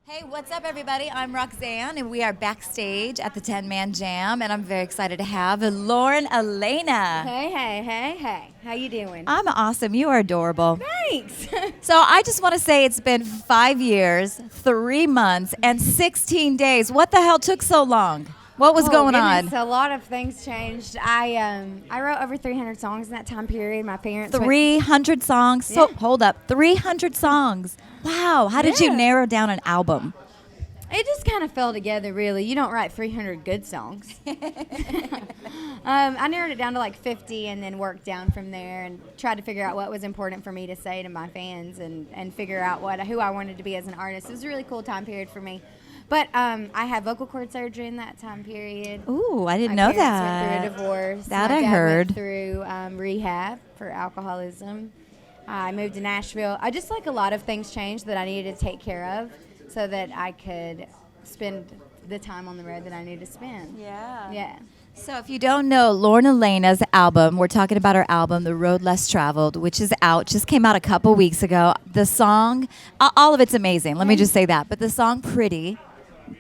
Hey, what's up, everybody? I'm Roxanne, and we are backstage at the 10-Man Jam, and I'm very excited to have Lauren Alaina. Hey. How you doing? I'm awesome. You are adorable. Thanks. So I just want to say it's been 5 years, 3 months, and 16 days. What the hell took so long? What was going goodness, on? A lot of things changed. I wrote over 300 songs in that time period. My parents 300 songs? So, Yeah. hold up. 300 songs. Wow. How did you Yeah. narrow down an album? It just kind of fell together, really. You don't write 300 good songs. I narrowed it down to like 50 and then worked down from there and tried to figure out what was important for me to say to my fans and figure out who I wanted to be as an artist. It was a really cool time period for me. But I had vocal cord surgery in that time period. Ooh, I didn't My know parents that. went through a divorce. That My I dad heard. Went through rehab for alcoholism. I moved to Nashville. I just like a lot of things changed that I needed to take care of so that I could spend the time on the road that I needed to spend. Yeah. So if you don't know Lauren Alaina's album, we're talking about her album, The Road Less Traveled, which is out, just came out a couple weeks ago. The song, all of it's amazing. Let me just say that. But the song Pretty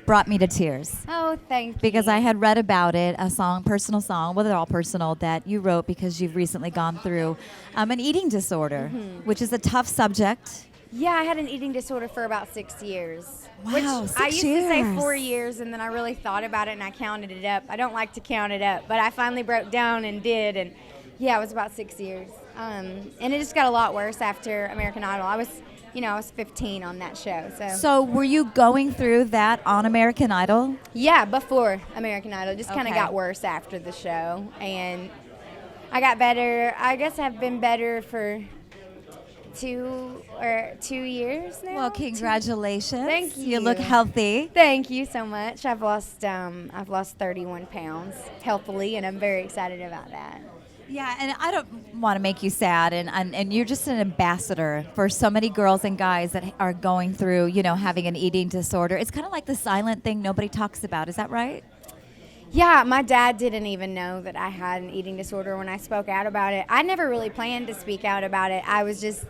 brought me to tears. Oh, thank you. Because I had read about it, a song, personal song, well, they're all personal, that you wrote because you've recently gone through an eating disorder, which is a tough subject. Yeah, I had an eating disorder for about 6 years. Wow, Which 6 I used to say years. 4 years, and then I really thought about it and I counted it up. I don't like to count it up, but I finally broke down and did, and yeah, it was about 6 years. And it just got a lot worse after American Idol. I was 15 on that show. So were you going through that on American Idol? Yeah, before American Idol. It just kind of Okay. got worse after the show, and I got better. I guess I've been better for 2 years now. Well, congratulations. Thank You look you. healthy. Thank you so much. I've lost 31 pounds healthily, and I'm very excited about that. Yeah, and I don't want to make you sad, and you're just an ambassador for so many girls and guys that are going through, having an eating disorder. It's kind of like the silent thing nobody talks about. Is that right? Yeah, my dad didn't even know that I had an eating disorder when I spoke out about it. I never really planned to speak out about it. I was just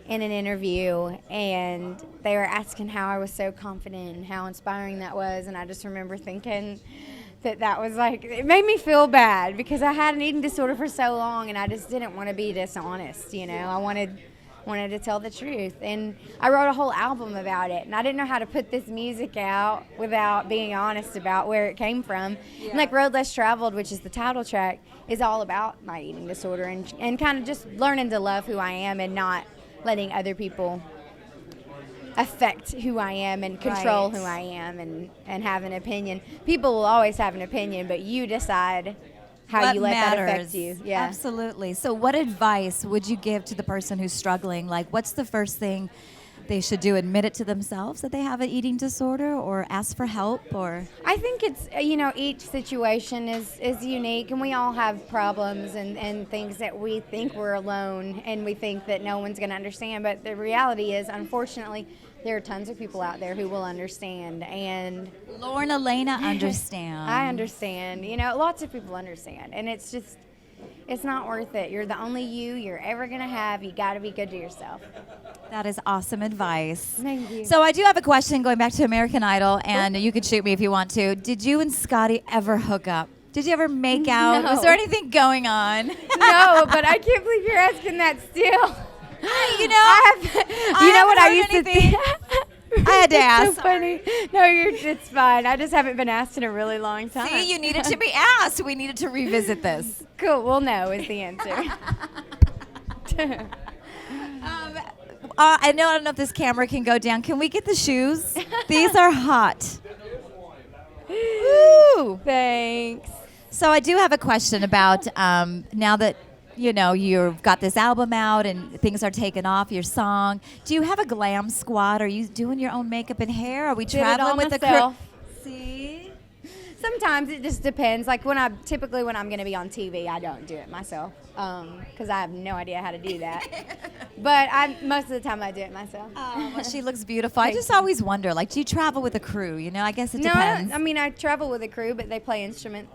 in an interview, and they were asking how I was so confident and how inspiring that was, and I just remember thinking that was like, it made me feel bad because I had an eating disorder for so long, and I just didn't want to be dishonest, I wanted to tell the truth, and I wrote a whole album about it, and I didn't know how to put this music out without being honest about where it came from. And like Road Less Traveled, which is the title track, is all about my eating disorder and kind of just learning to love who I am and not letting other people affect who I am and control Right. who I am and have an opinion. People will always have an opinion, but you decide how What you let matters. that affect you. Yeah. Absolutely. So what advice would you give to the person who's struggling? Like, what's the first thing they should do? Admit it to themselves that they have an eating disorder, or ask for help? Or I think it's, each situation is unique, and we all have problems and things that we think we're alone and we think that no one's going to understand. But the reality is, unfortunately, there are tons of people out there who will understand. And Lauren Alaina understand. I understand. Lots of people understand. And it's just, it's not worth it. You're the only you're ever going to have. You got to be good to yourself. That is awesome advice. Thank you. So I do have a question going back to American Idol, and you can shoot me if you want to. Did you and Scotty ever hook up? Did you ever make out? No. Was there anything going on? No, but I can't believe you're asking that still. I You know what I haven't used heard to anything. think? I had to It's ask. so funny. No, it's fine. I just haven't been asked in a really long time. See, you needed to be asked. We needed to revisit this. Cool. Well, no is the answer. I don't know if this camera can go down. Can we get the shoes? These are hot. Woo! Thanks. So I do have a question about now that you've got this album out and things are taking off, your song. Do you have a glam squad? Are you doing your own makeup and hair? Are we Did it traveling all with the myself. crew? See? Sometimes it just depends. Like when I'm going to be on TV, I don't do it myself because I have no idea how to do that. But most of the time I do it myself. Oh, well, she looks beautiful. I Thank just you. always wonder, like, do you travel with a crew? I guess it No, depends. I travel with a crew, but they play instruments.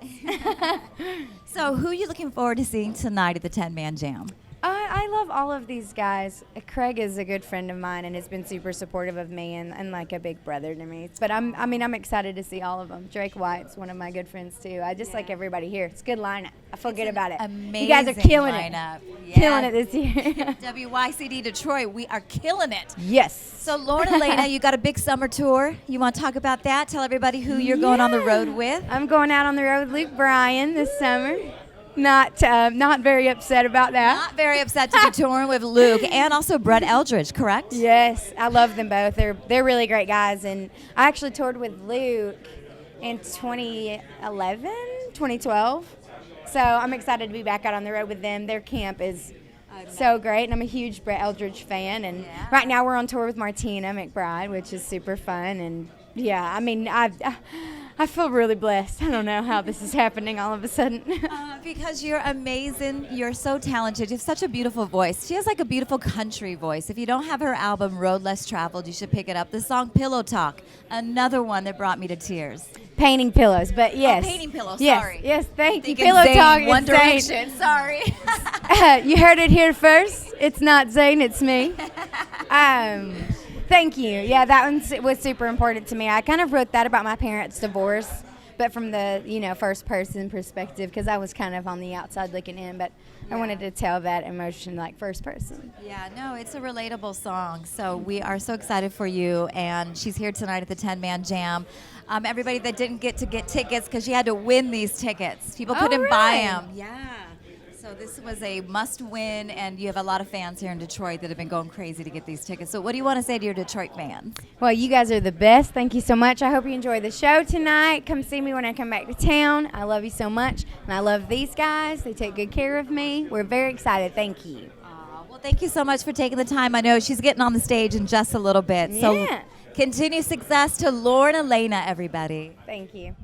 So who are you looking forward to seeing tonight at the 10-Man Jam? I love all of these guys. Craig is a good friend of mine and has been super supportive of me and like a big brother to me. But I'm excited to see all of them. Drake White's one of my good friends too. I just like everybody here. It's a good lineup. I feel good about it. Amazing. You guys are killing lineup. it. Killing it this year. WYCD Detroit, we are killing it. Yes. So Lauren Alaina, you got a big summer tour. You want to talk about that? Tell everybody who you're going on the road with. I'm going out on the road with Luke Bryan this summer. Not very upset about that. Not very upset to be touring with Luke and also Brett Eldridge, correct? Yes, I love them both. They're really great guys, and I actually toured with Luke in 2011, 2012. So I'm excited to be back out on the road with them. Their camp is so great, and I'm a huge Brett Eldridge fan. And right now we're on tour with Martina McBride, which is super fun. And yeah, I mean, I feel really blessed. I don't know how this is happening all of a sudden. Because you're amazing. You're so talented. You have such a beautiful voice. She has like a beautiful country voice. If you don't have her album, Road Less Traveled, you should pick it up. The song Pillow Talk, another one that brought me to tears. Painting pillows, but yes. Oh, painting pillows, yes, sorry. Yes, thank you. Thinking Pillow Zayn, Talk One is Direction, Zayn. sorry. You heard it here first. It's not Zayn, it's me. Thank you. Yeah, that one was super important to me. I kind of wrote that about my parents' divorce, but from the first person perspective, because I was kind of on the outside looking in, but I wanted to tell that emotion like first person. Yeah, no, it's a relatable song. So we are so excited for you, and she's here tonight at the 10-Man Jam. Everybody that didn't get tickets because she had to win these tickets. People couldn't buy them. Yeah. So this was a must-win, and you have a lot of fans here in Detroit that have been going crazy to get these tickets. So what do you want to say to your Detroit fans? Well, you guys are the best. Thank you so much. I hope you enjoy the show tonight. Come see me when I come back to town. I love you so much, and I love these guys. They take good care of me. We're very excited. Thank you. Well, thank you so much for taking the time. I know she's getting on the stage in just a little bit. So continue success to Lauren Alaina, everybody. Thank you.